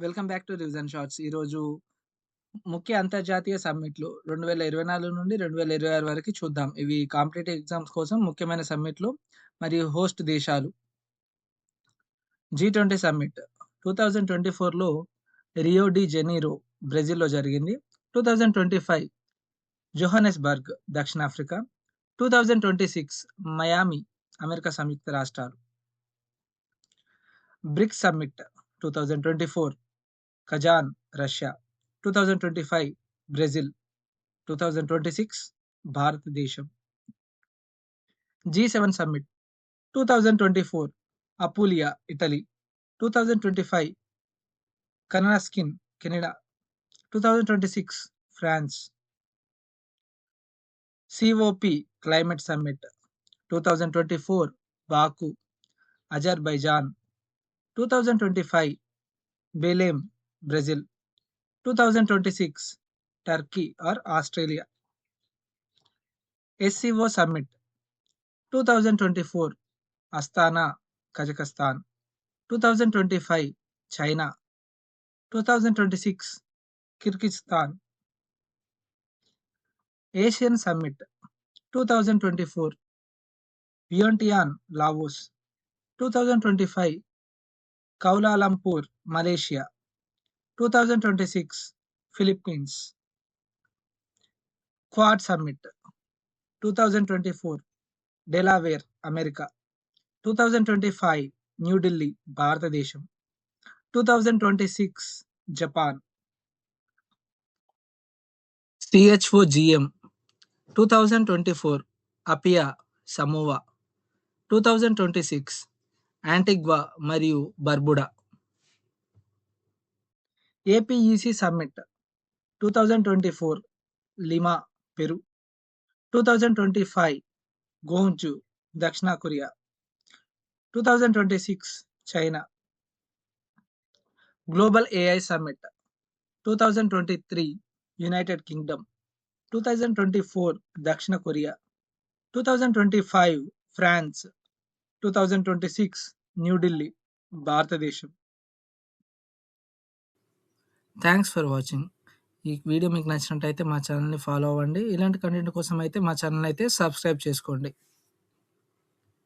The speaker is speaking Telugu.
Welcome back to revision shorts. ఈరోజు ముఖ్య అంతర్జాతీయ సమ్మిట్లు 2024 నుండి 2026 వరకు చూద్దాం. ఇవి కాంపిటేటివ్ ఎగ్జామ్స్ కోసం ముఖ్యమైన సమ్మిట్లు మరియు హోస్ట్ దేశాలు. G20 సమ్మిట్ 2024లో రియో డి జెనీరో బ్రెజిల్లో జరిగింది. 2025 జోహానెస్బర్గ్ దక్షిణాఫ్రికా. 2026 మయామి అమెరికా సంయుక్త రాష్ట్రాలు. Bricks summit 2024 Kazan Russia. 2025 Brazil. 2026 భారతదేశం. G7 summit 2024 అపూలియా Italy. 2025 కనస్కిన్ Canada. 2026 France. COP climate summit 2024 Baku Azerbaijan. 2025 బెలేమ్ Brazil. 2026 Turkey are Australia. SCO summit 2024 అస్తానా Kazakhstan. 2025 China. 2026 Kyrgyzstan. Asian summit 2024 వియంటియాన్ Laos. 2025 Kuala Lumpur Malaysia. 2026 Philippines. Quad summit 2024 Delaware America. 2025 New Delhi భారతదేశం. 2026 Japan. CHOGM 2024 Apia Samoa. 2026 Antigua మరియు బర్బుడా. APEC summit 2024 lima Peru. 2025 గోంజు దక్షిణ Korea. 2026 China. Global AI summit 2023 United Kingdom. 2024 దక్షిణ కొరియా. 2025 ఫ్రాన్స్. 2026 న్యూఢిల్లీ భారతదేశం. Thanks for watching. ఈ వీడియో మీకు నచ్చినట్టయితే మా ఛానల్ని ఫాలో అవ్వండి. ఇలాంటి కంటెంట్ కోసం అయితే మా ఛానల్ అయితే సబ్స్క్రైబ్ చేసుకోండి.